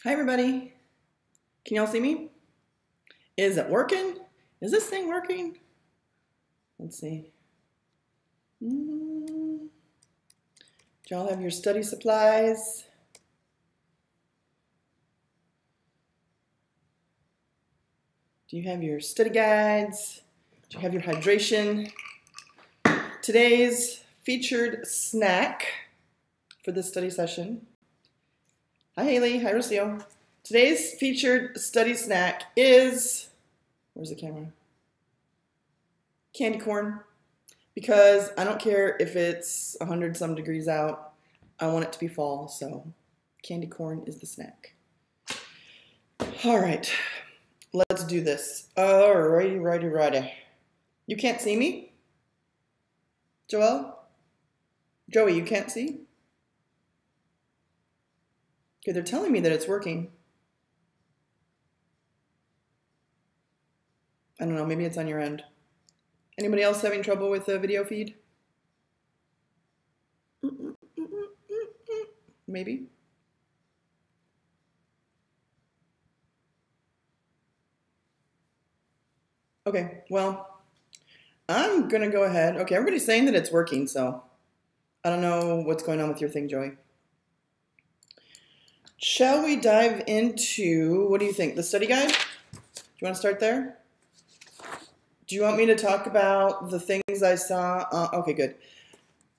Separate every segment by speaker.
Speaker 1: Hi everybody. Can y'all see me? Is it working? Is this thing working? Let's see. Do y'all have your study supplies? Do you have your study guides? Do you have your hydration? Today's featured snack for this study session. Hi Haley, hi Rocio. Today's featured study snack is, where's the camera? Candy corn. Because I don't care if it's 100 some degrees out, I want it to be fall, so candy corn is the snack. All right, let's do this. Righty. You can't see me? Joelle? Joey, you can't see? Okay, they're telling me that it's working. I don't know, maybe it's on your end. Anybody else having trouble with the video feed? Maybe. Okay, well, I'm gonna go ahead. Okay, everybody's saying that it's working, so I don't know what's going on with your thing, Joey. Shall we dive into, what do you think, the study guide? Do you want to start there? Do you want me to talk about the things I saw? Okay, good.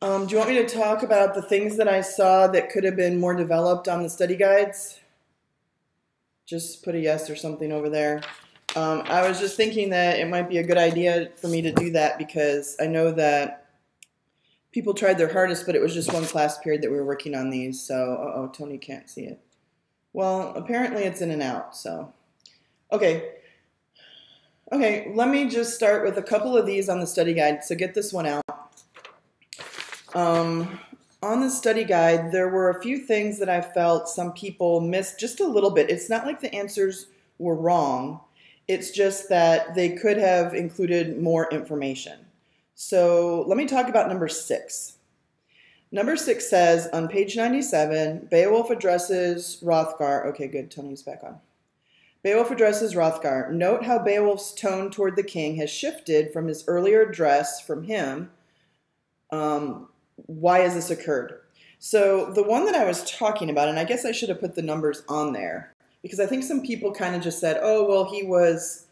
Speaker 1: Do you want me to talk about the things that I saw that could have been more developed on the study guides? Just put a yes or something over there. I was just thinking that it might be a good idea for me to do that because I know that people tried their hardest, but it was just one class period that we were working on these. So, Tony can't see it. Well, apparently it's in and out, so. Okay, let me just start with a couple of these on the study guide. So get this one out. On the study guide, there were a few things that I felt some people missed just a little bit. It's not like the answers were wrong. It's just that they could have included more information. So let me talk about number 6. Number 6 says on page 97, Beowulf addresses Hrothgar. Okay, good, Tony's back on. Beowulf addresses Hrothgar. Note how Beowulf's tone toward the king has shifted from his earlier address from him. Why has this occurred? So the one that I was talking about, and I guess I should have put the numbers on there, because I think some people kind of just said, oh, well, he was,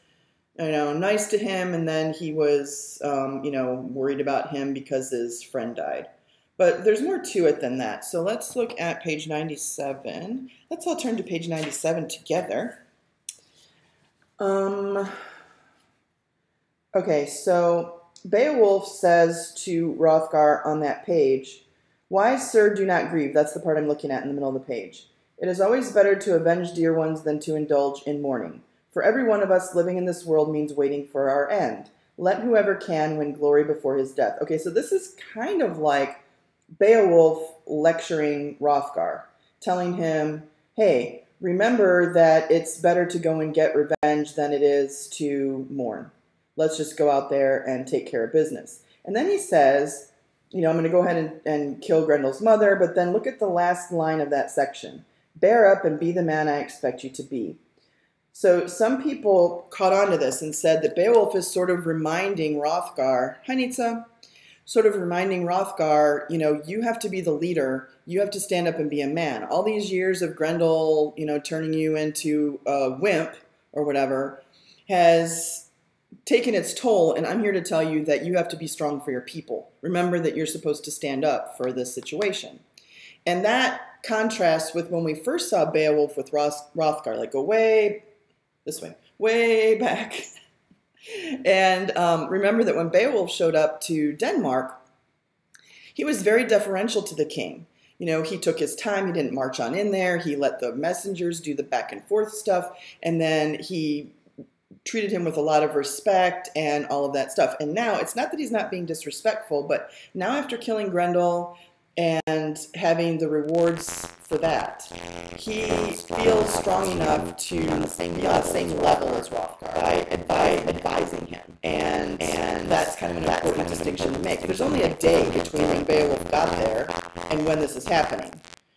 Speaker 1: nice to him, and then he was, worried about him because his friend died. But there's more to it than that. So let's look at page 97. Let's all turn to page 97 together. Okay, so Beowulf says to Hrothgar on that page, "Why, sir, do not grieve." That's the part I'm looking at in the middle of the page. "It is always better to avenge dear ones than to indulge in mourning. For every one of us living in this world means waiting for our end. Let whoever can win glory before his death." Okay, so this is kind of like Beowulf lecturing Hrothgar, telling him, hey, remember that it's better to go and get revenge than it is to mourn. Let's just go out there and take care of business. And then he says, I'm going to go ahead and kill Grendel's mother, but then look at the last line of that section. "Bear up and be the man I expect you to be." So some people caught on to this and said that Beowulf is sort of reminding Hrothgar, hi Nitsa, sort of reminding Hrothgar, you have to be the leader. You have to stand up and be a man. All these years of Grendel, turning you into a wimp or whatever has taken its toll, and I'm here to tell you that you have to be strong for your people. Remember that you're supposed to stand up for this situation. And that contrasts with when we first saw Beowulf with Hrothgar, like go way this way, way back. And remember that when Beowulf showed up to Denmark, he was very deferential to the king. He took his time. He didn't march on in there. He let the messengers do the back and forth stuff. And then he treated him with a lot of respect and all of that stuff. And now it's not that he's not being disrespectful, but now after killing Grendel and having the rewards for that, he feels strong enough to be on the same level as Hrothgar by advising him. And that's kind of an important distinction to make. There's only a day between when Beowulf got there and when this is happening.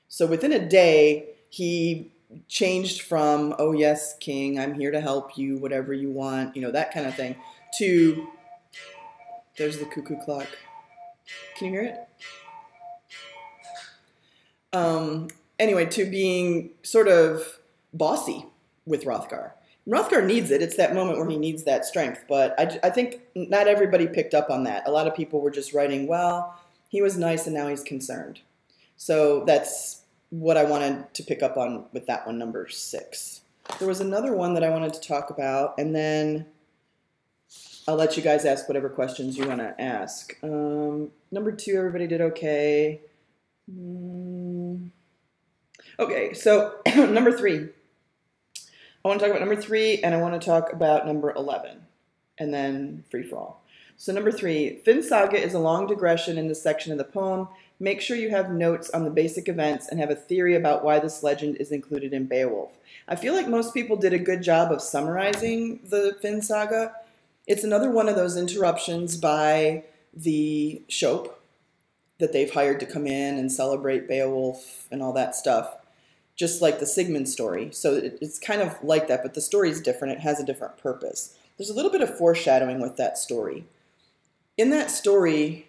Speaker 1: So within a day, he changed from, oh yes, king, I'm here to help you, whatever you want, you know, that kind of thing, to, there's the cuckoo clock. Can you hear it? Anyway, to being sort of bossy with Hrothgar. Hrothgar needs it. It's that moment where he needs that strength. But I think not everybody picked up on that. A lot of people were just writing, well, he was nice and now he's concerned. So that's what I wanted to pick up on with that one, number 6. There was another one that I wanted to talk about, and then I'll let you guys ask whatever questions you want to ask. Number 2, everybody did okay. Okay, so number 3. I want to talk about number 3, and I want to talk about number 11, and then free for all. So number 3, Finn's saga is a long digression in this section of the poem. Make sure you have notes on the basic events and have a theory about why this legend is included in Beowulf. I feel like most people did a good job of summarizing the Finn saga. It's another one of those interruptions by the Shope that they've hired to come in and celebrate Beowulf and all that stuff, just like the Sigmund story. So it's kind of like that, but the story is different. It has a different purpose. There's a little bit of foreshadowing with that story. In that story,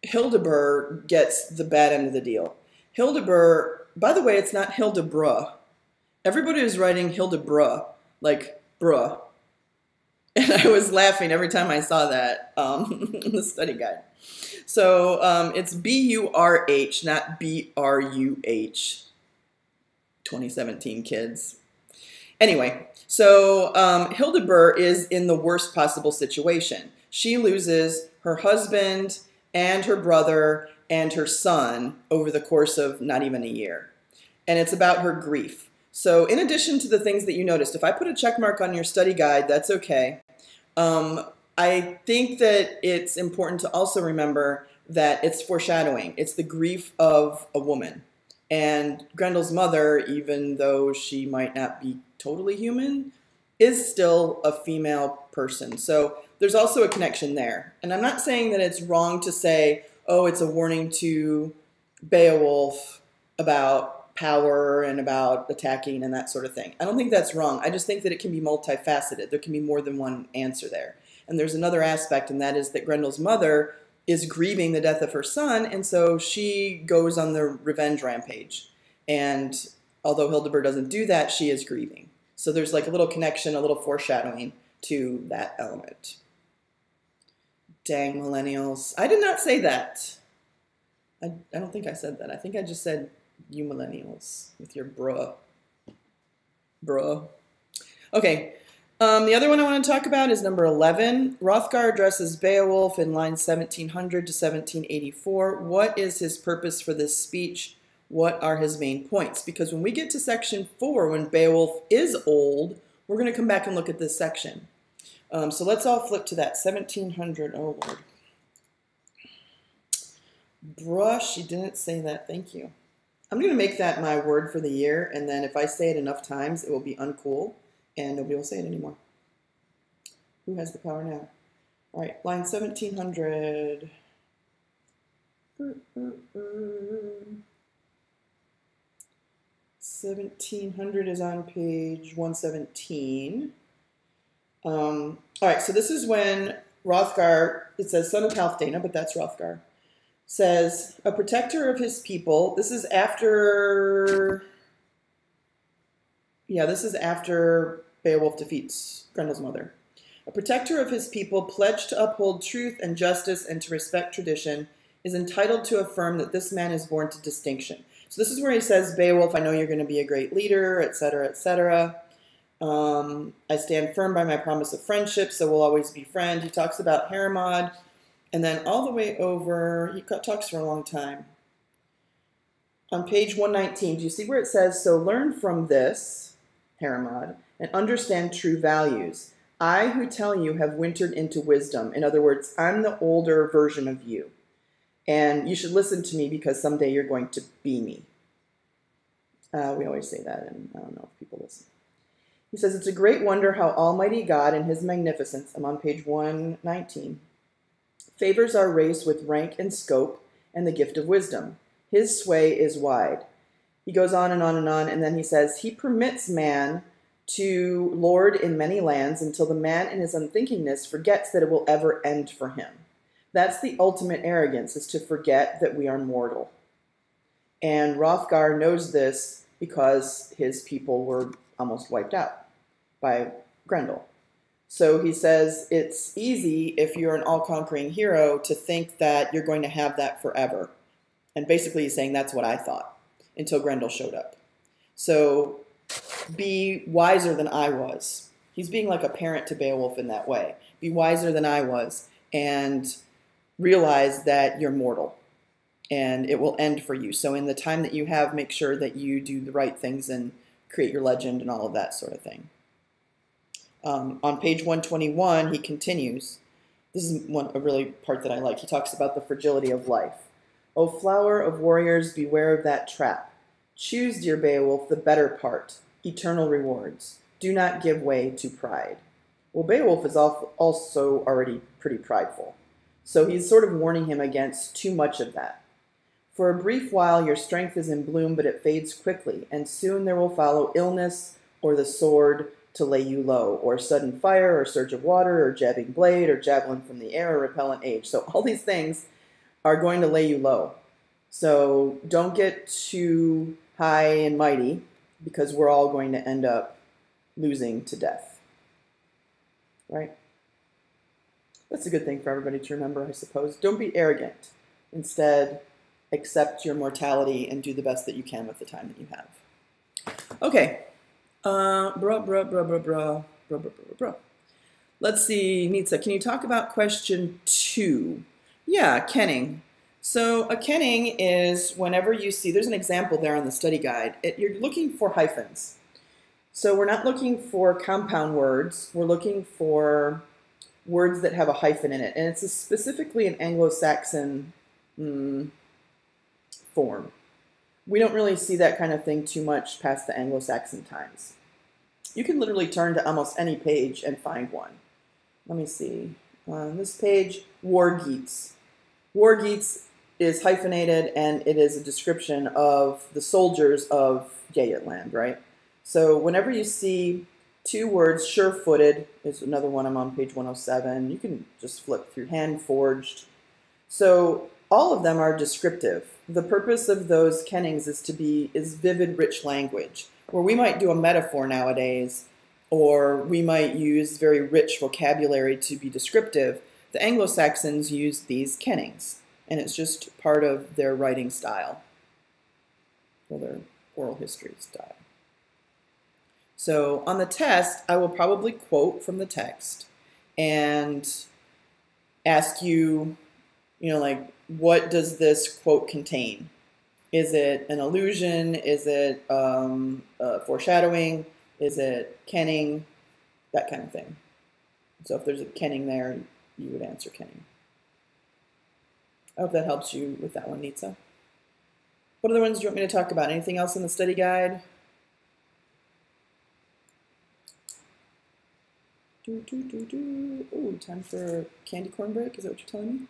Speaker 1: Hildebert gets the bad end of the deal. Hildebert, by the way, it's not Hildebruh. Everybody was writing Hildebruh, like bruh. And I was laughing every time I saw that in the study guide. So it's B-U-R-H, not B-R-U-H. 2017 kids. Anyway, so Hildebert is in the worst possible situation. She loses her husband and her brother and her son over the course of not even a year. And it's about her grief. So in addition to the things that you noticed, if I put a check mark on your study guide, that's okay. I think that it's important to also remember that it's foreshadowing. It's the grief of a woman. And Grendel's mother, even though she might not be totally human, is still a female person. So there's also a connection there. And I'm not saying that it's wrong to say, oh, it's a warning to Beowulf about power and about attacking and that sort of thing. I don't think that's wrong. I just think that it can be multifaceted. There can be more than one answer there. And there's another aspect, and that is that Grendel's mother is grieving the death of her son, and so she goes on the revenge rampage. And although Hildebert doesn't do that, she is grieving. So there's like a little connection, a little foreshadowing to that element. Dang millennials. I did not say that. I don't think I said that. I think I just said you millennials with your bruh. Bruh. Okay. The other one I want to talk about is number 11. Hrothgar addresses Beowulf in lines 1700 to 1784. What is his purpose for this speech? What are his main points? Because when we get to section 4, when Beowulf is old, we're going to come back and look at this section. So let's all flip to that. 1700. Oh, Lord. Brush. You didn't say that. Thank you. I'm going to make that my word for the year, and then if I say it enough times, it will be uncool. And nobody will say it anymore. Who has the power now? All right, line 1700. 1700 is on page 117. All right, so this is when Hrothgar, it says son of Halfdana, but that's Hrothgar, says, a protector of his people. This is after... Yeah, this is after Beowulf defeats Grendel's mother. A protector of his people, pledged to uphold truth and justice and to respect tradition, is entitled to affirm that this man is born to distinction. So this is where he says, Beowulf, I know you're going to be a great leader, etc., etc. I stand firm by my promise of friendship, so we'll always be friends. He talks about Hermod, and then all the way over, he talks for a long time. On page 119, do you see where it says, so learn from this, Hermod, and understand true values. I who tell you have wintered into wisdom. In other words, I'm the older version of you. And you should listen to me because someday you're going to be me. We always say that, and I don't know if people listen. He says, it's a great wonder how Almighty God in his magnificence, I'm on page 119, favors our race with rank and scope and the gift of wisdom. His sway is wide. He goes on and on and on, and then he says, he permits man to lord in many lands until the man in his unthinkingness forgets that it will ever end for him. That's the ultimate arrogance, is to forget that we are mortal. And Hrothgar knows this because his people were almost wiped out by Grendel. So he says it's easy if you're an all-conquering hero to think that you're going to have that forever. And basically he's saying that's what I thought until Grendel showed up. So be wiser than I was. He's being like a parent to Beowulf in that way. Be wiser than I was and realize that you're mortal and it will end for you. So in the time that you have, make sure that you do the right things and create your legend and all of that sort of thing. On page 121, he continues. This is a really part that I like. He talks about the fragility of life. O flower of warriors, beware of that trap. Choose, dear Beowulf, the better part, eternal rewards. Do not give way to pride. Well, Beowulf is also already pretty prideful. So he's sort of warning him against too much of that. For a brief while your strength is in bloom, but it fades quickly, and soon there will follow illness or the sword to lay you low, or sudden fire, or surge of water, or jabbing blade, or javelin from the air, or repellent age. So all these things are going to lay you low. So don't get too high and mighty, because we're all going to end up losing to death. Right? That's a good thing for everybody to remember, I suppose. Don't be arrogant. Instead, accept your mortality and do the best that you can with the time that you have. Okay. Let's see, Nitsa, can you talk about question 2? Yeah, kenning. So a kenning is whenever you see, there's an example there on the study guide, you're looking for hyphens. So we're not looking for compound words, we're looking for words that have a hyphen in it. And it's specifically an Anglo-Saxon form. We don't really see that kind of thing too much past the Anglo-Saxon times. You can literally turn to almost any page and find one. Let me see. On this page, Wargeats. Wargeats is hyphenated, and it is a description of the soldiers of Geatland, right? So whenever you see two words, sure-footed is another one. I'm on page 107. You can just flip through, hand-forged. So all of them are descriptive. The purpose of those kennings is vivid, rich language, where we might do a metaphor nowadays, or we might use very rich vocabulary to be descriptive. The Anglo-Saxons used these kennings, and it's just part of their writing style, or their oral history style. So on the test, I will probably quote from the text and ask you, like, what does this quote contain? Is it an allusion? Is it foreshadowing? Is it kenning? That kind of thing. So if there's a kenning there, you would answer kenning. I hope that helps you with that one, Nitsa. What other ones do you want me to talk about? Anything else in the study guide? Ooh, time for candy corn break? Is that what you're telling me?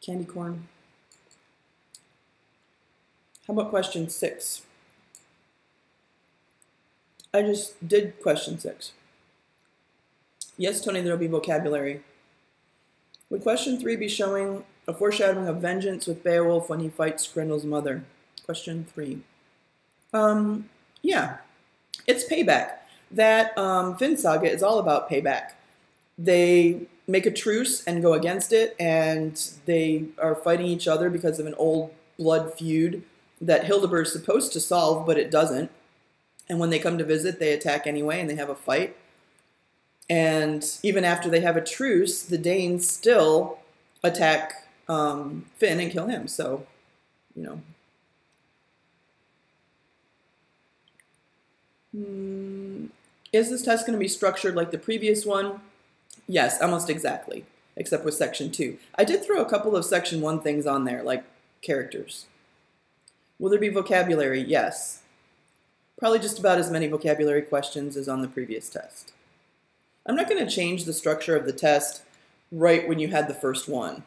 Speaker 1: Candy corn. How about question 6? I just did question 6. Yes, Tony, there will be vocabulary. Would question 3 be showing a foreshadowing of vengeance with Beowulf when he fights Grendel's mother? Question 3. Yeah, it's payback. That Finn saga is all about payback. They make a truce and go against it, and they are fighting each other because of an old blood feud that Hildebert is supposed to solve, but it doesn't. And when they come to visit, they attack anyway, and they have a fight. And even after they have a truce, the Danes still attack Finn and kill him. So, Is this test going to be structured like the previous one? Yes, almost exactly, except with section 2. I did throw a couple of section 1 things on there, like characters. Will there be vocabulary? Yes. Probably just about as many vocabulary questions as on the previous test. I'm not going to change the structure of the test right when you had the first one.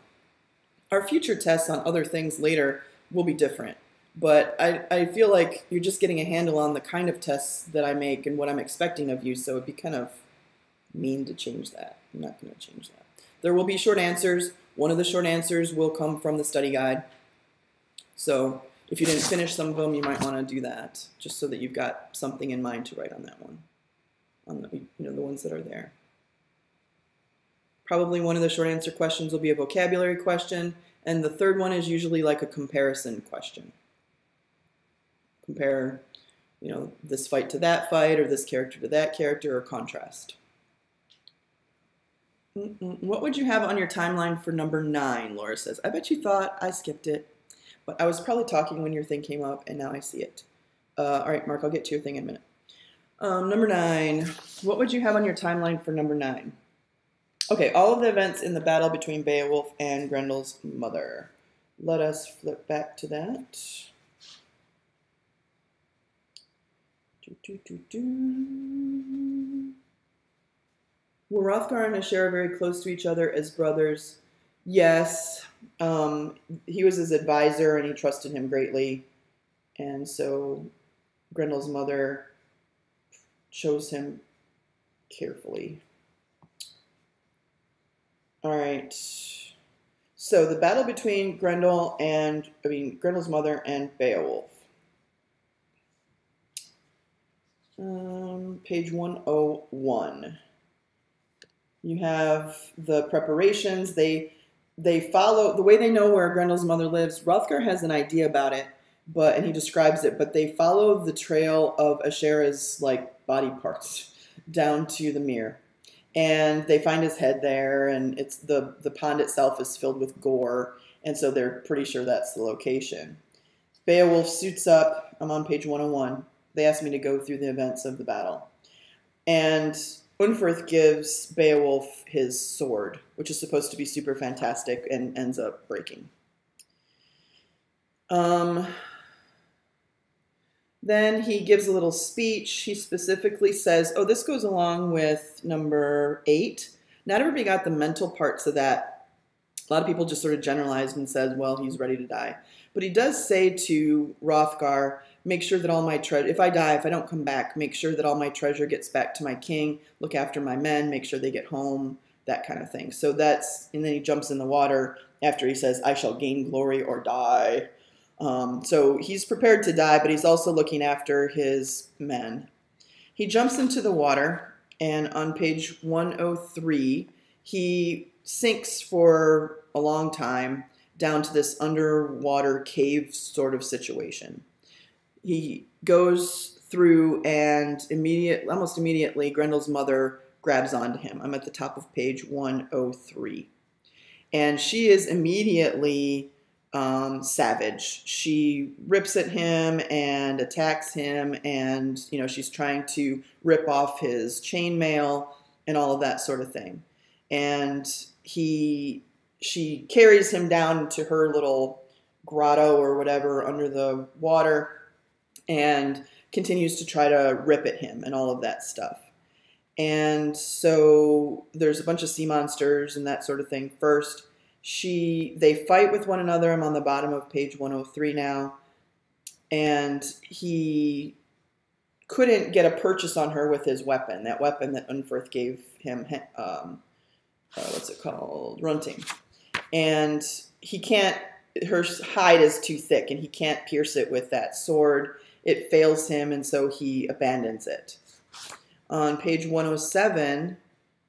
Speaker 1: Our future tests on other things later will be different. But I feel like you're just getting a handle on the kind of tests that I make and what I'm expecting of you, so it'd be kind of mean to change that. I'm not going to change that. There will be short answers. One of the short answers will come from the study guide. So if you didn't finish some of them, you might want to do that, just so that you've got something in mind to write on that one, on the, the ones that are there. Probably one of the short answer questions will be a vocabulary question, and the third one is usually like a comparison question. Compare, this fight to that fight, or this character to that character, or contrast. What would you have on your timeline for number 9, Laura says. I bet you thought I skipped it, but I was probably talking when your thing came up, and now I see it. All right, Mark, I'll get to your thing in a minute. Number 9, what would you have on your timeline for number 9? Okay, all of the events in the battle between Beowulf and Grendel's mother. Let us flip back to that. Were Hrothgar and Ashera very close to each other as brothers? Yes. He was his advisor and he trusted him greatly. And so Grendel's mother chose him carefully. All right. So the battle between Grendel's mother and Beowulf. Page 101. You have the preparations. They follow the way they know where Grendel's mother lives. Hrothgar has an idea about it, and he describes it. But they follow the trail of Ashera's body parts down to the mere, and they find his head there. And it's the pond itself is filled with gore, and so they're pretty sure that's the location. Beowulf suits up. I'm on page 101. They asked me to go through the events of the battle. And Unferth gives Beowulf his sword, which is supposed to be super fantastic and ends up breaking. Then he gives a little speech. He specifically says, oh, this goes along with number 8. Not everybody got the mental parts of that. A lot of people just sort of generalized and said, well, he's ready to die. But he does say to Hrothgar, make sure that all my treasure, if I die, if I don't come back, make sure that all my treasure gets back to my king, look after my men, make sure they get home, that kind of thing. So and then he jumps in the water after he says, I shall gain glory or die. So he's prepared to die, but he's also looking after his men. He jumps into the water, and on page 103, he sinks for a long time down to this underwater cave sort of situation. He goes through, and almost immediately, Grendel's mother grabs onto him. I'm at the top of page 103. And she is immediately savage. She rips at him and attacks him, and she's trying to rip off his chainmail and all of that sort of thing. And she carries him down to her little grotto or whatever under the water and continues to try to rip at him and all of that stuff. And so there's a bunch of sea monsters and that sort of thing first. They fight with one another. I'm on the bottom of page 103 now. And he couldn't get a purchase on her with his weapon, that weapon that Unferth gave him, what's it called? Runting. And he can't, her hide is too thick and he can't pierce it with that sword. It fails him, and so he abandons it. On page 107,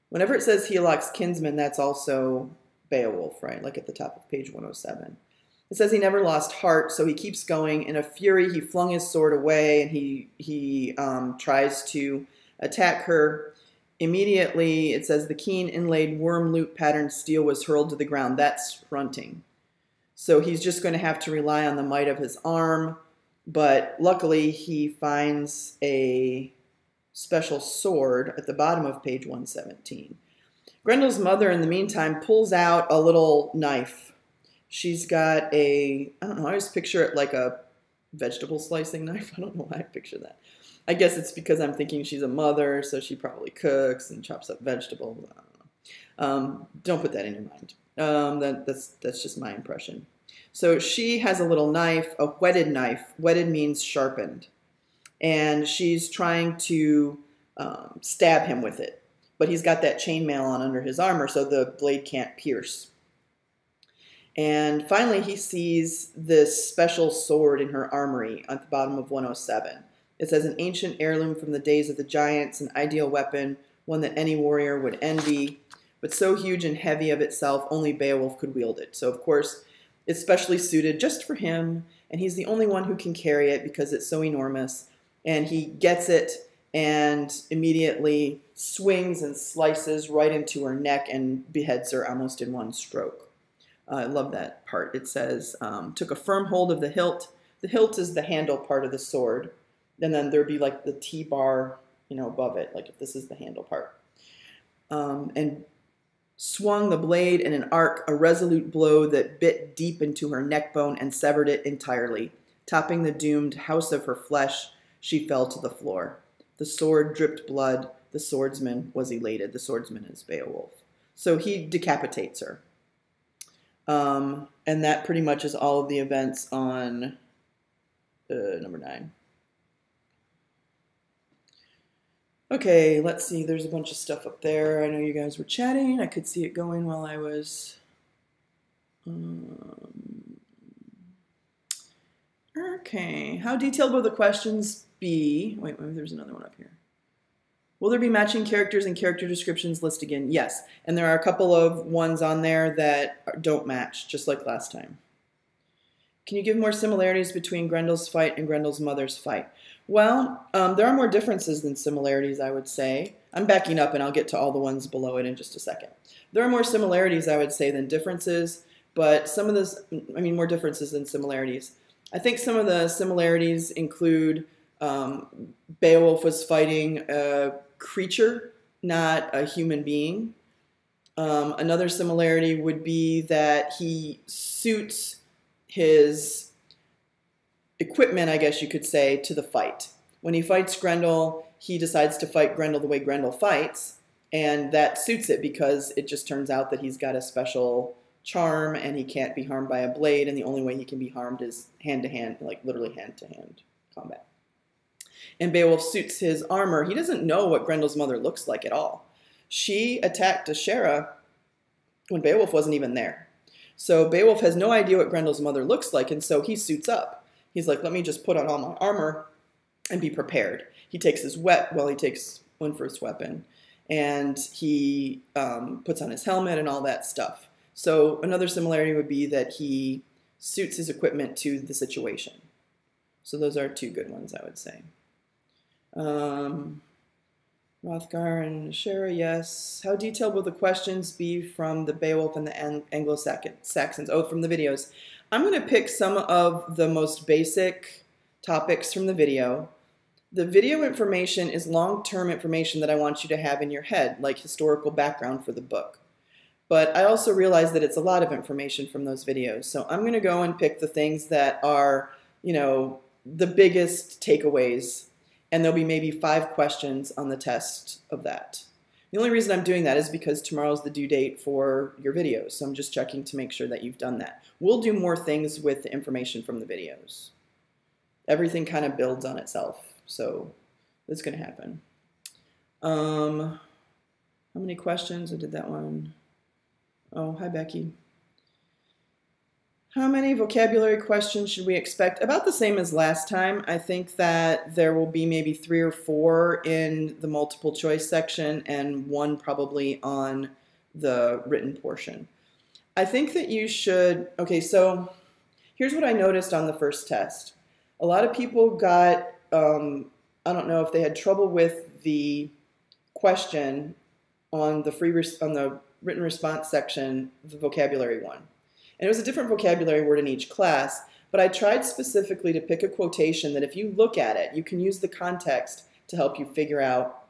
Speaker 1: whenever it says Healok's kinsman, that's also Beowulf, right? Like at the top of page 107. It says he never lost heart, so he keeps going. In a fury, he flung his sword away, and he tries to attack her. Immediately, it says the keen inlaid worm loop patterned steel was hurled to the ground. That's Hrunting. So he's just going to have to rely on the might of his arm. But luckily, he finds a special sword at the bottom of page 117. Grendel's mother, in the meantime, pulls out a little knife. She's got I don't know, I always picture it like a vegetable slicing knife. I don't know why I picture that. I guess it's because I'm thinking she's a mother, so she probably cooks and chops up vegetables. I don't know. Don't put that in your mind. That's just my impression. So she has a little knife, a whetted knife. Whetted means sharpened. And she's trying to stab him with it. But he's got that chainmail on under his armor, so the blade can't pierce. And finally, he sees this special sword in her armory at the bottom of 107. It says, an ancient heirloom from the days of the giants, an ideal weapon, one that any warrior would envy, but so huge and heavy of itself, only Beowulf could wield it. So, of course, it's specially suited just for him, and he's the only one who can carry it because it's so enormous. And he gets it and immediately swings and slices right into her neck and beheads her almost in one stroke. I love that part. It says, took a firm hold of the hilt. The hilt is the handle part of the sword. And then there'd be like the T-bar, above it, like if this is the handle part. And swung the blade in an arc, a resolute blow that bit deep into her neck bone and severed it entirely. Topping the doomed house of her flesh, she fell to the floor. The sword dripped blood. The swordsman was elated. The swordsman is Beowulf. So he decapitates her. And that pretty much is all of the events on number 9. Okay, let's see. There's a bunch of stuff up there. I know you guys were chatting. I could see it going while I was... Okay. How detailed will the questions be? Wait, maybe there's another one up here. Will there be matching characters and character descriptions listed again? Yes. And there are a couple of ones on there that don't match, just like last time. Can you give more similarities between Grendel's fight and Grendel's mother's fight? Well, there are more differences than similarities, I would say. I'm backing up, and I'll get to all the ones below it in just a second. There are more similarities, I would say, than differences, but some of those, more differences than similarities. I think some of the similarities include Beowulf was fighting a creature, not a human being. Another similarity would be that he suits his equipment, I guess you could say, to the fight. When he fights Grendel, he decides to fight Grendel the way Grendel fights, and that suits it because it just turns out that he's got a special charm and he can't be harmed by a blade, and the only way he can be harmed is hand-to-hand, like literally hand-to-hand combat. And Beowulf suits his armor. He doesn't know what Grendel's mother looks like at all. She attacked Ashera when Beowulf wasn't even there. So Beowulf has no idea what Grendel's mother looks like, and so he suits up. He's like, let me just put on all my armor and be prepared. He takes his he takes one first weapon, and he puts on his helmet and all that stuff. So another similarity would be that he suits his equipment to the situation. So those are two good ones, I would say. Hrothgar and Ashera, yes. How detailed will the questions be from the Beowulf and the Anglo-Saxons? Oh, from the videos. I'm going to pick some of the most basic topics from the video. The video information is long-term information that I want you to have in your head, like historical background for the book. But I also realize that it's a lot of information from those videos. So I'm going to go and pick the things that are, the biggest takeaways. And there'll be maybe 5 questions on the test of that. The only reason I'm doing that is because tomorrow's the due date for your videos. So I'm just checking to make sure that you've done that. We'll do more things with the information from the videos. Everything kind of builds on itself. So that's going to happen. How many questions? I did that one. Oh, hi, Becky. How many vocabulary questions should we expect? About the same as last time. I think that there will be maybe 3 or 4 in the multiple choice section and 1 probably on the written portion. I think that you should, okay, so here's what I noticed on the first test. A lot of people got, I don't know if they had trouble with the question on the written response section, the vocabulary one. And it was a different vocabulary word in each class, but I tried specifically to pick a quotation that if you look at it, you can use the context to help you figure out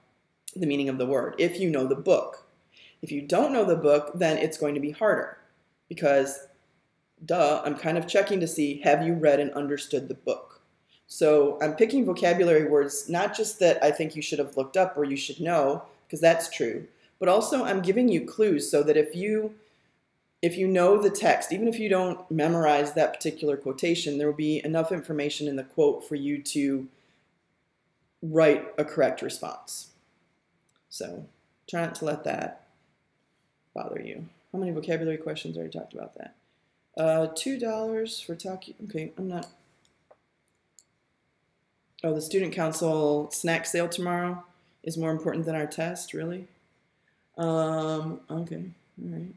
Speaker 1: the meaning of the word, if you know the book. If you don't know the book, then it's going to be harder because, I'm kind of checking to see, have you read and understood the book? So I'm picking vocabulary words, not just that I think you should have looked up or you should know, because that's true, but also I'm giving you clues so that if you if you know the text, even if you don't memorize that particular quotation, there will be enough information in the quote for you to write a correct response. So try not to let that bother you. How many vocabulary questions? Already talked about that. $2 for talking. Okay, I'm not. Oh, the student council snack sale tomorrow is more important than our test, really? Okay, all right.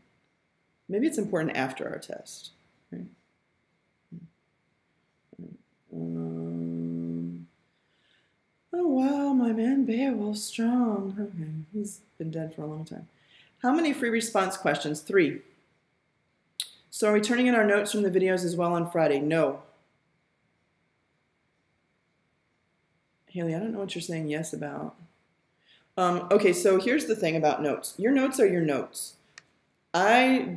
Speaker 1: Maybe it's important after our test, right? Oh, wow, my man Beowulf strong. Okay, he's been dead for a long time. How many free response questions? 3. So are we turning in our notes from the videos as well on Friday? No. Haley, I don't know what you're saying yes about. Okay, so here's the thing about notes. Your notes are your notes. I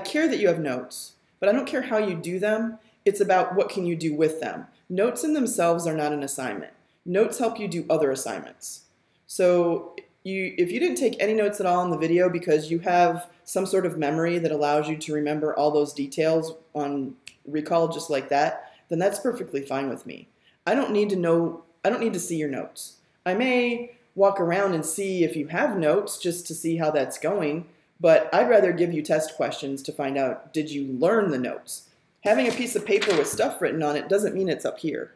Speaker 1: care that you have notes, but I don't care how you do them. It's about what can you do with them. Notes in themselves are not an assignment. Notes help you do other assignments. So if you didn't take any notes at all in the video because you have some sort of memory that allows you to remember all those details on recall just like that, then that's perfectly fine with me. I don't need to see your notes. I may walk around and see if you have notes just to see how that's going, but I'd rather give you test questions to find out, did you learn the notes? Having a piece of paper with stuff written on it doesn't mean it's up here.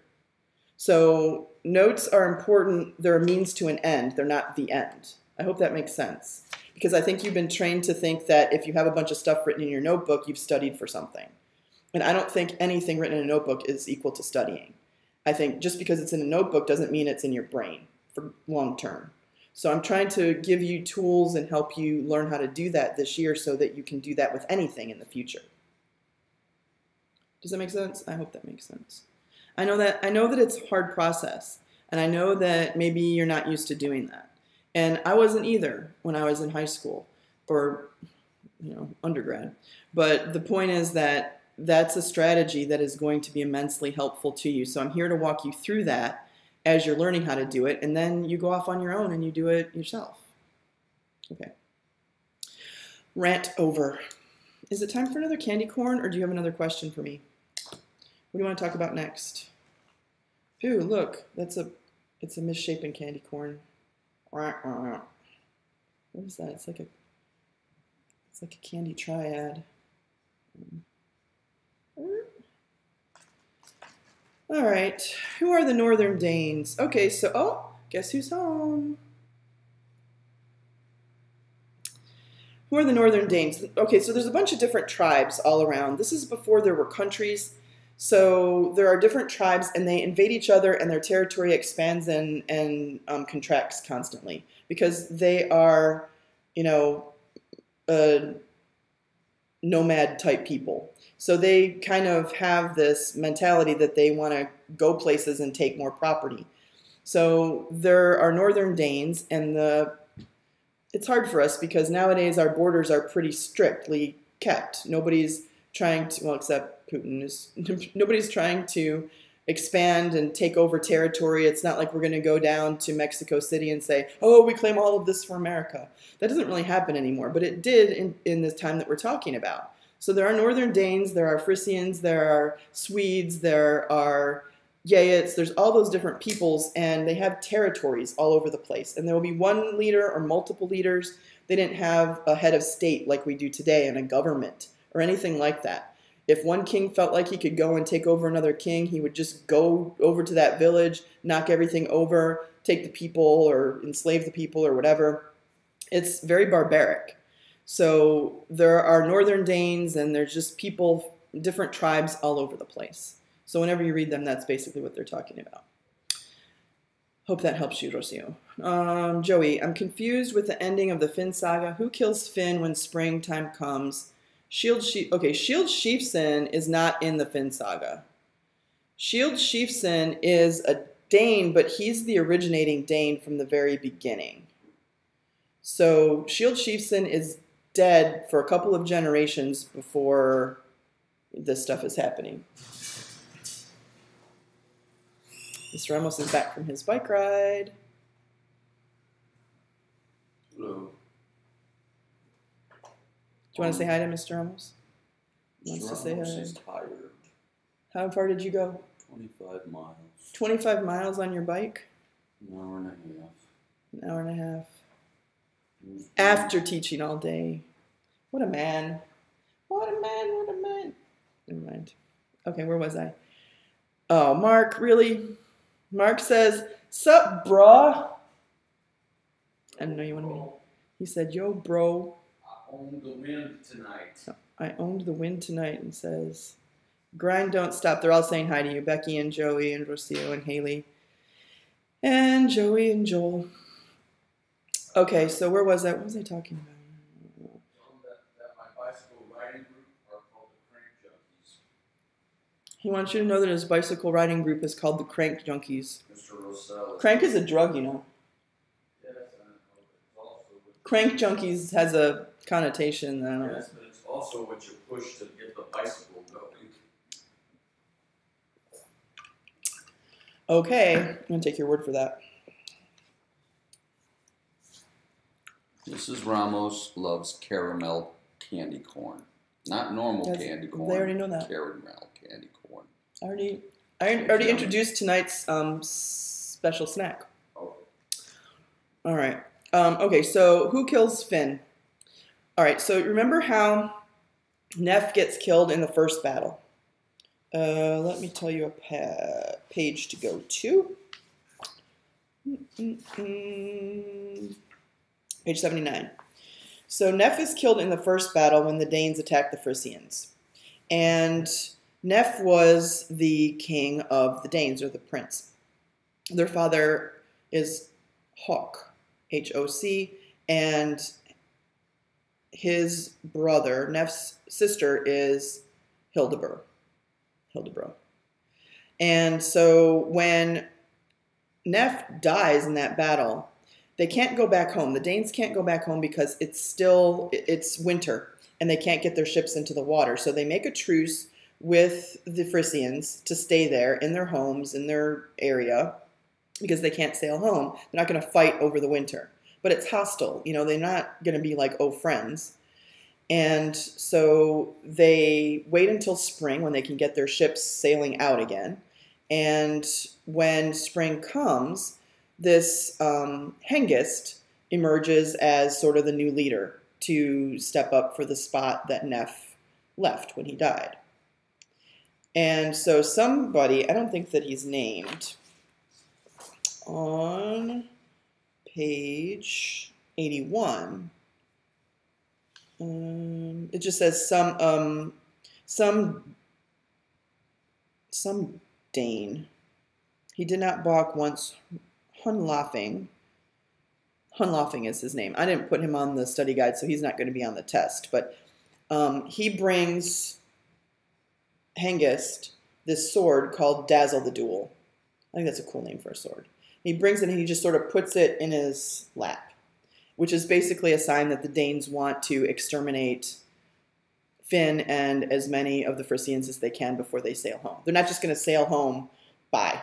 Speaker 1: So notes are important. They're a means to an end. They're not the end. I hope that makes sense. Because I think you've been trained to think that if you have a bunch of stuff written in your notebook, you've studied for something. And I don't think anything written in a notebook is equal to studying. I think just because it's in a notebook doesn't mean it's in your brain for long term. So I'm trying to give you tools and help you learn how to do that this year so that you can do that with anything in the future. Does that make sense? I hope that makes sense. I know that it's a hard process, and I know that maybe you're not used to doing that. And I wasn't either when I was in high school or undergrad. But the point is that that's a strategy that is going to be immensely helpful to you. So I'm here to walk you through that as you're learning how to do it, and then you go off on your own and you do it yourself. Okay. Rant over. Is it time for another candy corn, or do you have another question for me? What do you want to talk about next? Ooh, look, it's a misshapen candy corn. What is that? It's like a candy triad. All right, who are the Northern Danes? Okay, so, guess who's home? Who are the Northern Danes? Okay, so there's a bunch of different tribes all around. This is before there were countries. So there are different tribes, and they invade each other, and their territory expands and contracts constantly because they are, nomad type people. So they kind of have this mentality that they want to go places and take more property. So there are Northern Danes, and it's hard for us because nowadays our borders are pretty strictly kept. Nobody's trying to, well, except Putin, nobody's trying to expand and take over territory. It's not like we're going to go down to Mexico City and say, oh, we claim all of this for America. That doesn't really happen anymore, but it did in this time that we're talking about. So there are Northern Danes, there are Frisians, there are Swedes, there are Geats, there's all those different peoples, and they have territories all over the place. And there will be one leader or multiple leaders. They didn't have a head of state like we do today and a government or anything like that. If one king felt like he could go and take over another king, he would just go over to that village, knock everything over, take the people or enslave the people or whatever. It's very barbaric. So there are Northern Danes, and there's just people, different tribes all over the place. So whenever you read them, that's basically what they're talking about. Hope that helps you, Rocio. Joey, I'm confused with the ending of the Finn saga. Who kills Finn when springtime comes? Shield Sheafson is not in the Finn saga. Shield Sheafson is a Dane, but he's the originating Dane from the very beginning. So Shield Sheafson is dead for a couple of generations before this stuff is happening. Mr. Ramos is back from his bike ride.
Speaker 2: Hello.
Speaker 1: Do you want to say hi to Mr. Ramos?
Speaker 2: Mr. Ramos is tired.
Speaker 1: How far did you go?
Speaker 2: 25 miles.
Speaker 1: 25 miles on your bike?
Speaker 2: An hour and a half.
Speaker 1: An hour and a half. After teaching all day. What a man. What a man, what a man. Never mind. Okay, where was I? Oh, Mark, really? Mark says, sup, bruh? I didn't know you wanted me. He said, yo, bro.
Speaker 2: I owned the wind tonight.
Speaker 1: I owned the wind tonight, and says, grind, don't stop. They're all saying hi to you. Becky and Joey and Rocio and Haley. And Joey and Joel. Okay, so where was I? What was I talking about?
Speaker 2: That my bicycle riding group are called the Crank Junkies.
Speaker 1: He wants you to know that his bicycle riding group is called the Crank Junkies.
Speaker 2: Mr. Rosell.
Speaker 1: Crank is a drug, you know.
Speaker 2: Yes, and it's also
Speaker 1: Crank Junkies has a connotation. I don't know.
Speaker 2: Yes, but it's also what you push to get the bicycle going.
Speaker 1: Okay, I'm going to take your word for that.
Speaker 2: Mrs. Ramos loves caramel candy corn. Not normal candy corn.
Speaker 1: They already know that.
Speaker 2: Caramel candy corn.
Speaker 1: I already introduced tonight's special snack.
Speaker 2: Okay.
Speaker 1: All right. Okay, so who kills Finn? All right, so remember how Neff gets killed in the first battle? Let me tell you a page to go to. Page 79. So Neff is killed in the first battle when the Danes attacked the Frisians. And Neff was the king of the Danes, or the prince. Their father is Hoc, H-O-C, and his brother, Neff's sister, is Hildebro. And so when Neff dies in that battle, they can't go back home. The Danes can't go back home because it's winter and they can't get their ships into the water. So they make a truce with the Frisians to stay there in their homes, in their area, because they can't sail home. They're not going to fight over the winter. But it's hostile. You know, they're not going to be like, oh, friends. And so they wait until spring when they can get their ships sailing out again. And when spring comes, this Hengist emerges as sort of the new leader to step up for the spot that Neff left when he died. And so somebody, I don't think that he's named, on page 81, it just says some Dane. He did not balk once. Hunlafing is his name. I didn't put him on the study guide, so he's not going to be on the test. But he brings Hengist this sword called Dazzle the Duel. I think that's a cool name for a sword. He brings it and he just sort of puts it in his lap, which is basically a sign that the Danes want to exterminate Finn and as many of the Frisians as they can before they sail home. They're not just going to sail home by.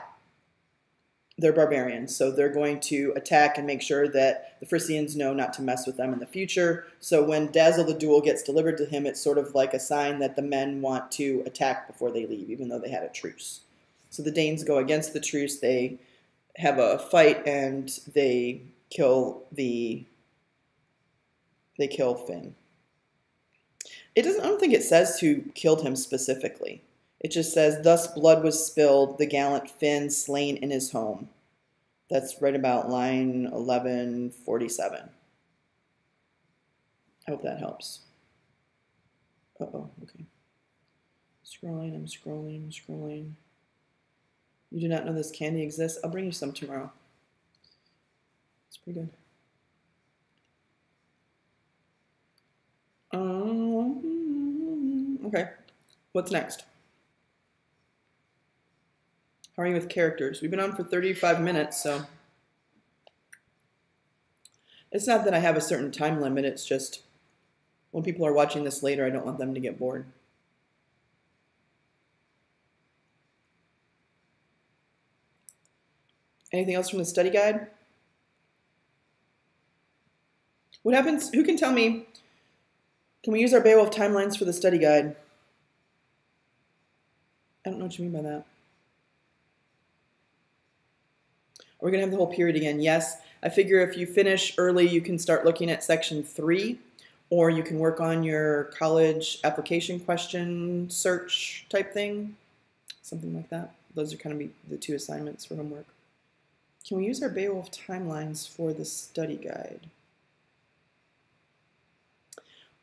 Speaker 1: They're barbarians, so they're going to attack and make sure that the Frisians know not to mess with them in the future. So when Dazzle the Duel gets delivered to him, it's sort of like a sign that the men want to attack before they leave, even though they had a truce. So the Danes go against the truce, they have a fight, and they kill Finn. I don't think it says who killed him specifically. It just says, thus blood was spilled, the gallant Finn slain in his home. That's right about line 1147. I hope that helps. Uh-oh, okay. I'm scrolling. You do not know this candy exists? I'll bring you some tomorrow. It's pretty good. Okay, what's next? How are you with characters? We've been on for 35 minutes, so it's not that I have a certain time limit, it's just when people are watching this later, I don't want them to get bored. Anything else from the study guide? What happens, who can tell me Can we use our Beowulf timelines for the study guide? I don't know what you mean by that. Are we going to have the whole period again? Yes. I figure if you finish early, you can start looking at section 3, or you can work on your college application question search type thing, something like that. Those are kind of the 2 assignments for homework. Can we use our Beowulf timelines for the study guide?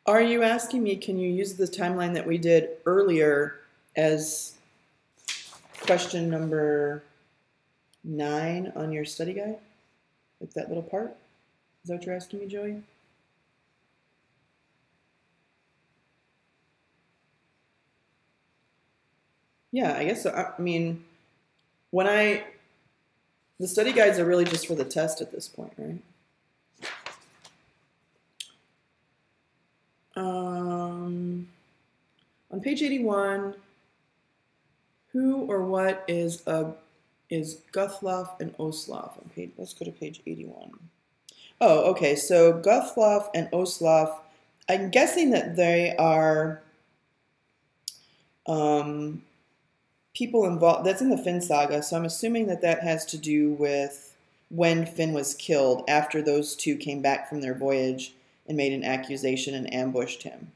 Speaker 1: Are you asking me, can you use the timeline that we did earlier as question number 9 on your study guide? Like that little part? Is that what you're asking me, Joey? Yeah, I guess so. I mean, the study guides are really just for the test at this point, right? On page 81, who or what is Guthloff and Osloff? Let's go to page 81. Oh, okay. So Guthloff and Osloff, I'm guessing that they are people involved. That's in the Finn saga, so I'm assuming that that has to do with when Finn was killed after those 2 came back from their voyage and made an accusation and ambushed him.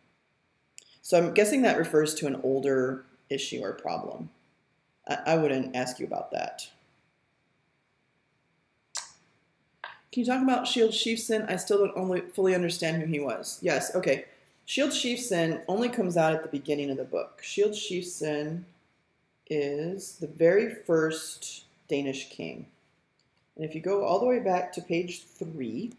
Speaker 1: So I'm guessing that refers to an older issue or problem. I wouldn't ask you about that. Can you talk about Shield Chieftain? I still don't fully understand who he was. Yes, okay. Shield Chieftain only comes out at the beginning of the book. Shield Chieftain is the very first Danish king. And if you go all the way back to page 3,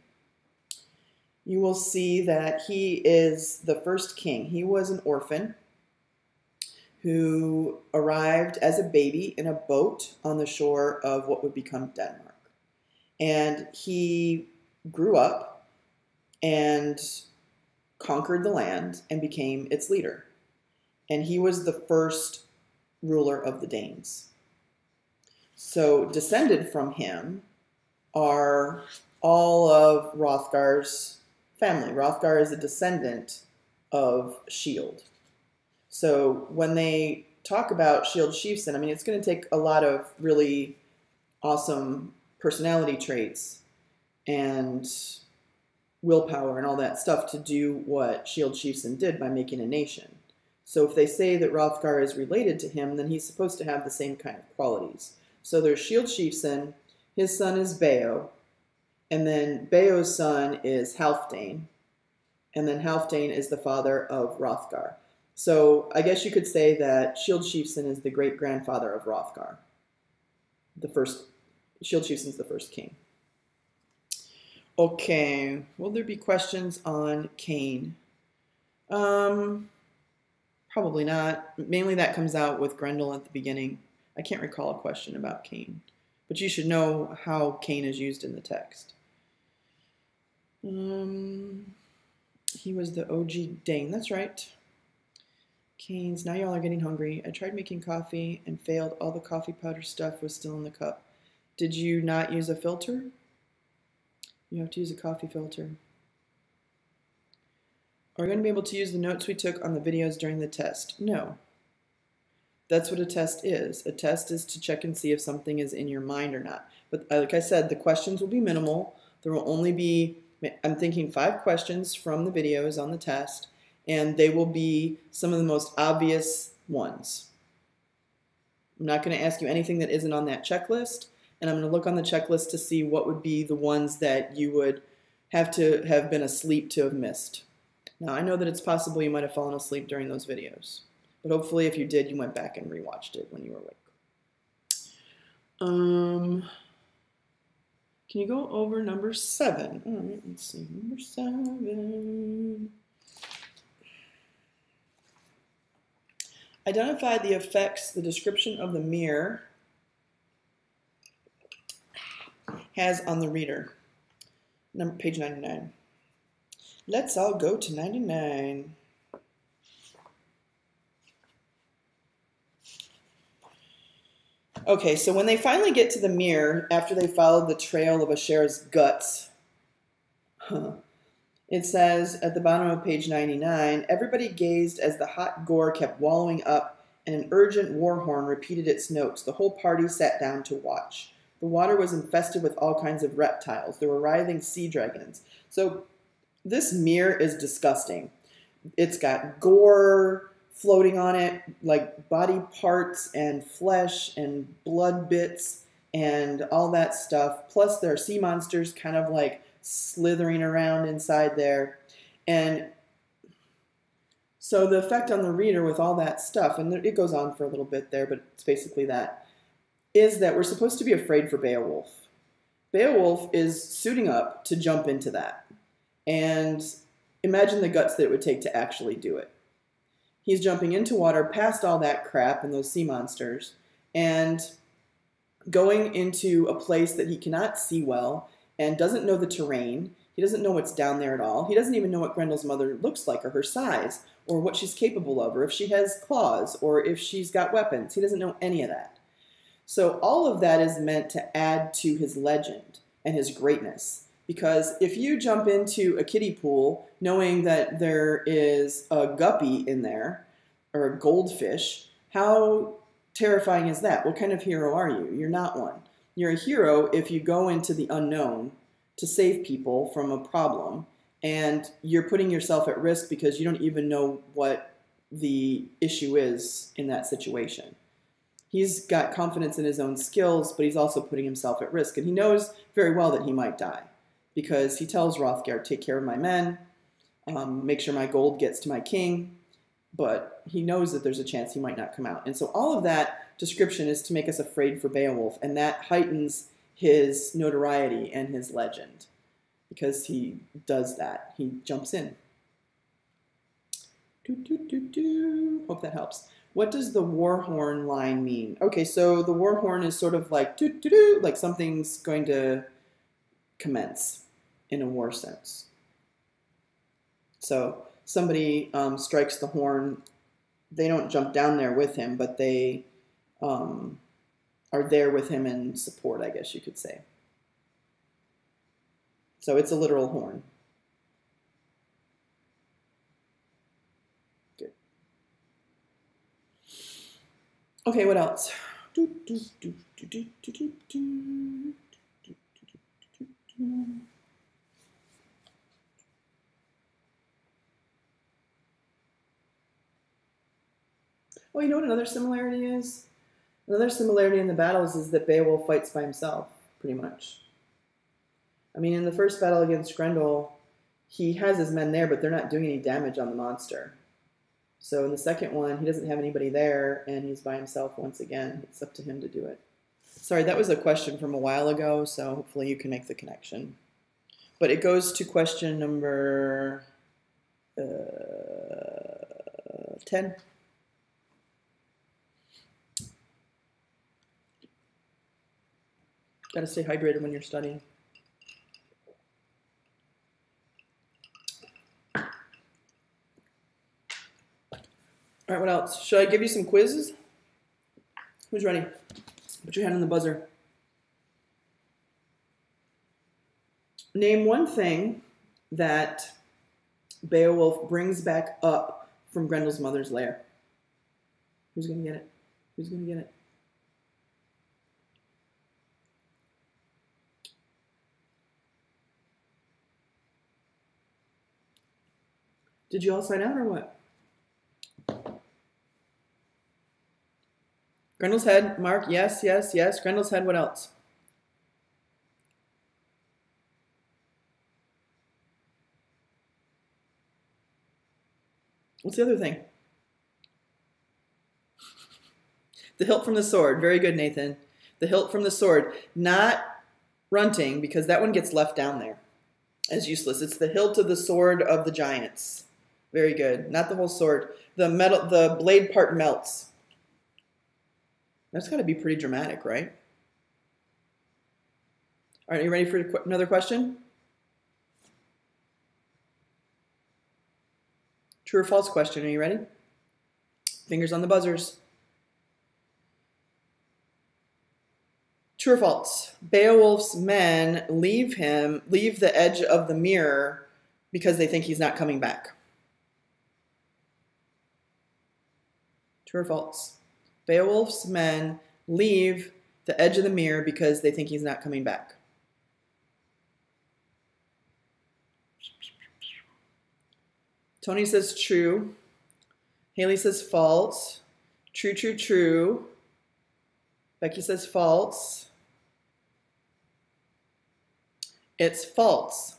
Speaker 1: you will see that he is the first king. He was an orphan who arrived as a baby in a boat on the shore of what would become Denmark. And he grew up and conquered the land and became its leader. And he was the first ruler of the Danes. So descended from him are all of Hrothgar's family. Hrothgar is a descendant of Shield. So when they talk about Shield Chieftain, I mean, it's going to take a lot of really awesome personality traits and willpower and all that stuff to do what Shield Chieftain did by making a nation. So if they say that Hrothgar is related to him, then he's supposed to have the same kind of qualities. So there's Shield Chieftain, his son is Beow, and then Beow's son is Halfdane, and then Halfdane is the father of Hrothgar. So I guess you could say that Shield Chieftain is the great-grandfather of Hrothgar. Shield Chieftain's the first king. Okay, will there be questions on Cain? Probably not. Mainly that comes out with Grendel at the beginning. I can't recall a question about Cain, but you should know how Cain is used in the text. He was the OG Dane. That's right. Cain's, now y'all are getting hungry. I tried making coffee and failed. All the coffee powder stuff was still in the cup. Did you not use a filter? You have to use a coffee filter. Are we going to be able to use the notes we took on the videos during the test? No. That's what a test is. A test is to check and see if something is in your mind or not. But like I said, the questions will be minimal. There will only be, I'm thinking 5 questions from the videos on the test, and they will be some of the most obvious ones. I'm not going to ask you anything that isn't on that checklist, and I'm going to look on the checklist to see what would be the ones that you would have to have been asleep to have missed. Now, I know that it's possible you might have fallen asleep during those videos, but hopefully if you did, you went back and rewatched it when you were awake. Can you go over number 7? All right, let's see, number 7. Identify the effects the description of the mirror has on the reader. Page 99. Let's all go to 99. Okay, so when they finally get to the mirror, after they followed the trail of Asher's guts, It says at the bottom of page 99, everybody gazed as the hot gore kept wallowing up and an urgent war horn repeated its notes. The whole party sat down to watch. The water was infested with all kinds of reptiles. There were writhing sea dragons. So this mirror is disgusting. It's got gore floating on it, like body parts and flesh and blood bits and all that stuff. Plus there are sea monsters kind of like slithering around inside there. And so the effect on the reader with all that stuff, and it goes on for a little bit there, but it's basically that, is that we're supposed to be afraid for Beowulf. Beowulf is suiting up to jump into that. And imagine the guts that it would take to actually do it. He's jumping into water past all that crap and those sea monsters and going into a place that he cannot see well and doesn't know the terrain. He doesn't know what's down there at all. He doesn't even know what Grendel's mother looks like or her size or what she's capable of or if she has claws or if she's got weapons. He doesn't know any of that. So all of that is meant to add to his legend and his greatness. Because if you jump into a kiddie pool knowing that there is a guppy in there or a goldfish, how terrifying is that? What kind of hero are you? You're not one. You're a hero if you go into the unknown to save people from a problem, and you're putting yourself at risk because you don't even know what the issue is in that situation. He's got confidence in his own skills, but he's also putting himself at risk, and he knows very well that he might die because he tells Hrothgar, take care of my men, make sure my gold gets to my king, but he knows that there's a chance he might not come out. And so all of that description is to make us afraid for Beowulf, and that heightens his notoriety and his legend because he does that. He jumps in. Hope that helps. What does the war horn line mean? Okay, so the war horn is sort of like like something's going to commence in a war sense. So somebody strikes the horn. They don't jump down there with him, but they are there with him in support, I guess you could say. So it's a literal horn. Good. Okay, what else? Oh, you know what another similarity is? Another similarity in the battles is that Beowulf fights by himself, pretty much. I mean, in the first battle against Grendel, he has his men there, but they're not doing any damage on the monster. So in the second one, he doesn't have anybody there, and he's by himself once again. It's up to him to do it. Sorry, that was a question from a while ago, so hopefully you can make the connection. But it goes to question number 10. Got to stay hydrated when you're studying. All right, what else? Should I give you some quizzes? Who's ready? Put your hand on the buzzer. Name one thing that Beowulf brings back up from Grendel's mother's lair. Who's going to get it? Who's going to get it? Did you all sign out or what? Grendel's head, Mark, yes, yes, yes. Grendel's head, what else? What's the other thing? The hilt from the sword. Very good, Nathan. The hilt from the sword. Not runting, because that one gets left down there as useless. It's the hilt of the sword of the giants. Very good. Not the whole sword. The blade part melts. That's got to be pretty dramatic, right? All right, are you ready for another question? True or false question. Are you ready? Fingers on the buzzers. True or false? Beowulf's men leave the edge of the mirror because they think he's not coming back. True or false? Beowulf's men leave the edge of the mere because they think he's not coming back. Tony says true. Haley says false. True, true, true. Becky says false. It's false.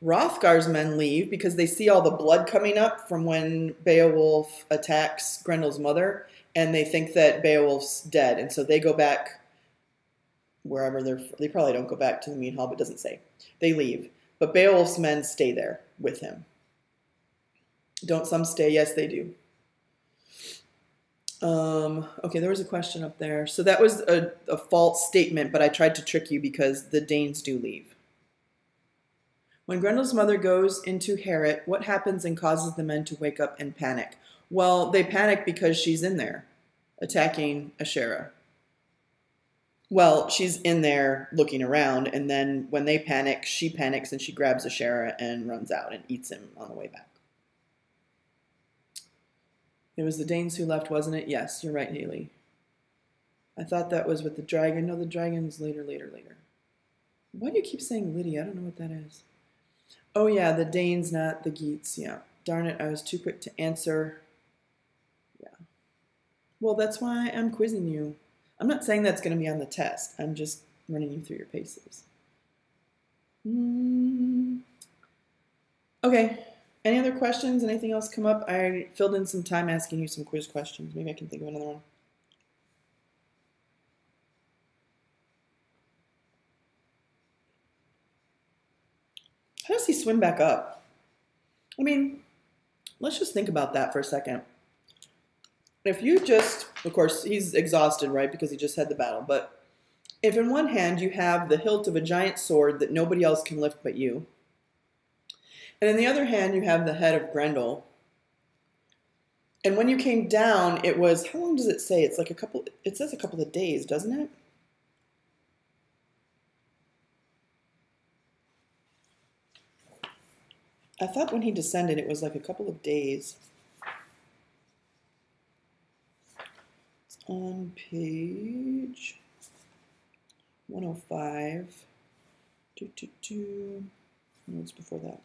Speaker 1: Hrothgar's men leave because they see all the blood coming up from when Beowulf attacks Grendel's mother, and they think that Beowulf's dead, and so they go back wherever they probably don't go back to the mead hall, but it doesn't say. They leave. But Beowulf's men stay there with him. Don't some stay? Yes, they do. Okay, there was a question up there. So that was a false statement, but I tried to trick you because the Danes do leave. When Grendel's mother goes into Heorot, what happens and causes the men to wake up and panic? Well, they panic because she's in there attacking Ashera. Well, she's in there looking around, and then when they panic, she panics and she grabs Ashera and runs out and eats him on the way back. It was the Danes who left, wasn't it? Yes, you're right, Haley. I thought that was with the dragon. No, the dragon's later. Why do you keep saying Lydia? I don't know what that is. Oh, yeah, the Danes, not the Geats. Yeah. Darn it, I was too quick to answer. Yeah. Well, that's why I'm quizzing you. I'm not saying that's going to be on the test. I'm just running you through your paces. Okay. Any other questions? Anything else come up? I filled in some time asking you some quiz questions. Maybe I can think of another one. How does he swim back up? I mean, let's just think about that for a second. If you just, of course, he's exhausted, right, because he just had the battle, but if in one hand you have the hilt of a giant sword that nobody else can lift but you, and in the other hand, you have the head of Grendel. And when you came down, it was, how long does it say? It's like it says a couple of days, doesn't it? I thought when he descended, it was like a couple of days. It's on page 105. No, it's before that.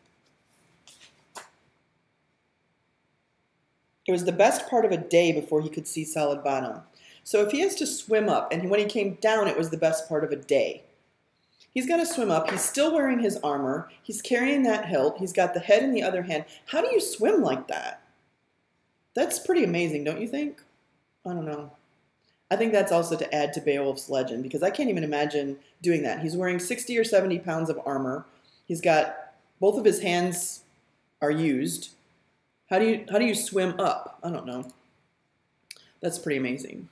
Speaker 1: It was the best part of a day before he could see solid bottom. So if he has to swim up, and when he came down, it was the best part of a day. He's got to swim up. He's still wearing his armor. He's carrying that hilt. He's got the head in the other hand. How do you swim like that? That's pretty amazing, don't you think? I don't know. I think that's also to add to Beowulf's legend, because I can't even imagine doing that. He's wearing 60 or 70 pounds of armor. He's got, both of his hands are used. How do you swim up? I don't know. That's pretty amazing.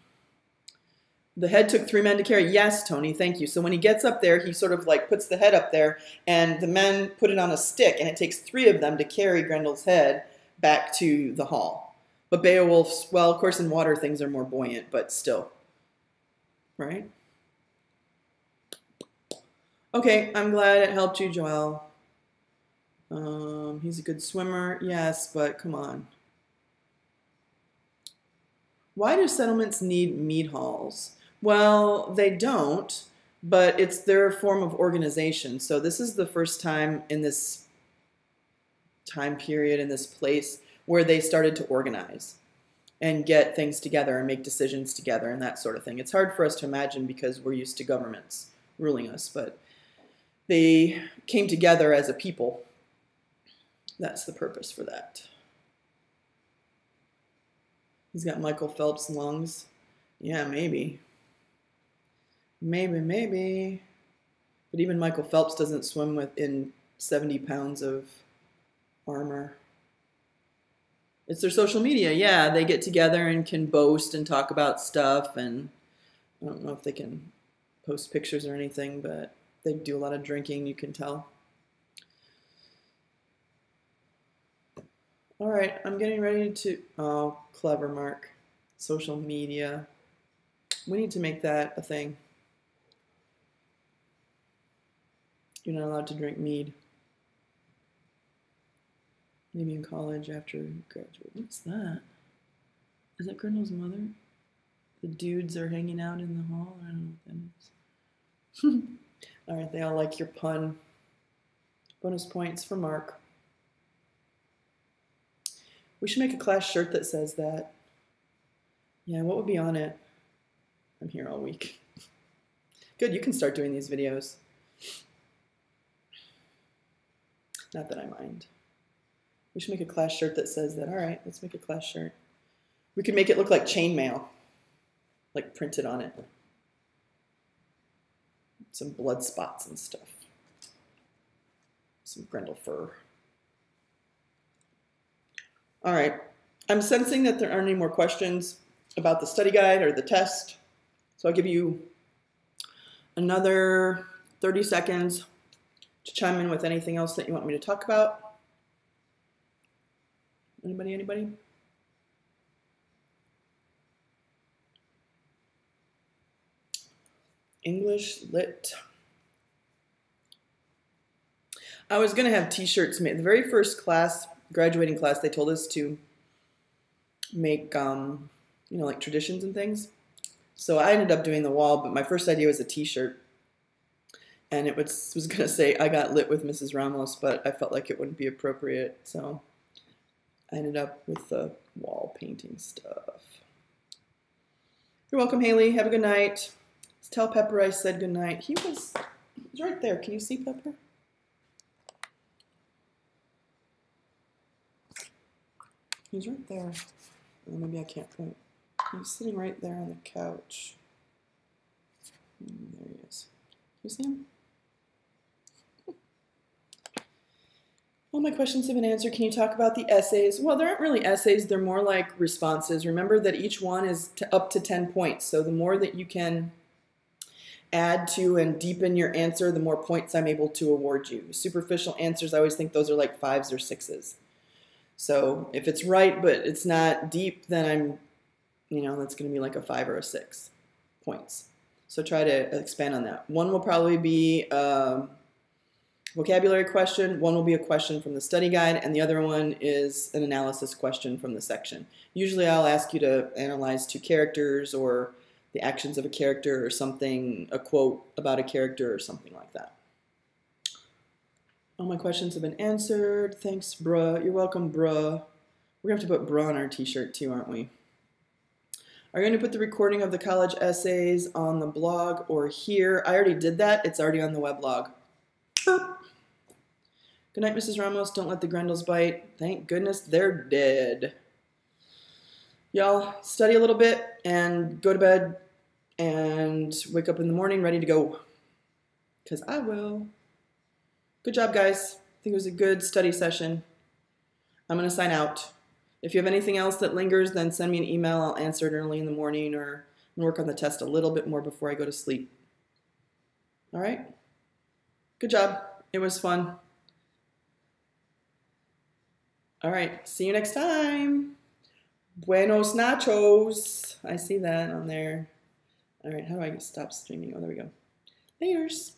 Speaker 1: The head took 3 men to carry. Yes, Tony, thank you. So when he gets up there, he sort of like puts the head up there, and the men put it on a stick, and it takes 3 of them to carry Grendel's head back to the hall. But Beowulf's, well, of course in water things are more buoyant, but still. Right? Okay, I'm glad it helped you, Joelle. He's a good swimmer, yes, but come on. Why do settlements need mead halls? Well, they don't, but it's their form of organization. So this is the first time in this time period, in this place, where they started to organize and get things together and make decisions together and that sort of thing. It's hard for us to imagine because we're used to governments ruling us, but they came together as a people. That's the purpose for that. He's got Michael Phelps' lungs. Yeah, maybe. Maybe. But even Michael Phelps doesn't swim within 70 pounds of armor. It's their social media. Yeah, they get together and can boast and talk about stuff. And I don't know if they can post pictures or anything, but they do a lot of drinking, you can tell. All right, I'm getting ready to, oh, clever, Mark. Social media. We need to make that a thing. You're not allowed to drink mead. Maybe in college after you graduate. What's that? Is that Grendel's mother? The dudes are hanging out in the hall? I don't know what that is. All right, they all like your pun. Bonus points for Mark. We should make a class shirt that says that. Yeah, what would be on it? I'm here all week. Good, you can start doing these videos. Not that I mind. We should make a class shirt that says that. All right, let's make a class shirt. We could make it look like chainmail, like printed on it. Some blood spots and stuff. Some Grendel fur. All right, I'm sensing that there aren't any more questions about the study guide or the test. So I'll give you another 30 seconds to chime in with anything else that you want me to talk about. Anybody? English Lit. I was going to have t-shirts made. The very first class, graduating class, they told us to make, like traditions and things. So I ended up doing the wall, but my first idea was a t-shirt. And it was going to say, I got lit with Mrs. Ramos, but I felt like it wouldn't be appropriate. So I ended up with the wall painting stuff. You're welcome, Haley. Have a good night. Tell Pepper I said good night. He's right there. Can you see Pepper? He's right there. Oh, maybe I can't point. He's sitting right there on the couch. There he is. Can you see him? All my questions have been answered. Can you talk about the essays? Well, there aren't really essays. They're more like responses. Remember that each one is up to 10 points. So the more that you can add to and deepen your answer, the more points I'm able to award you. Superficial answers, I always think those are like 5s or 6s. So if it's right, but it's not deep, then that's going to be like a 5 or a 6 points. So try to expand on that. One will probably be a vocabulary question. One will be a question from the study guide, and the other one is an analysis question from the section. Usually I'll ask you to analyze 2 characters or the actions of a character or something, a quote about a character or something like that. All my questions have been answered. Thanks, bruh. You're welcome, bruh. We're going to have to put bruh on our t-shirt too, aren't we? Are you going to put the recording of the college essays on the blog or here? I already did that. It's already on the weblog. Good night, Mrs. Ramos. Don't let the Grendels bite. Thank goodness they're dead. Y'all study a little bit and go to bed and wake up in the morning ready to go. Because I will. Good job, guys. I think it was a good study session. I'm going to sign out. If you have anything else that lingers, then send me an email. I'll answer it early in the morning or work on the test a little bit more before I go to sleep. All right? Good job. It was fun. All right. See you next time. Buenos nachos. I see that on there. All right. How do I stop streaming? Oh, there we go. Layers.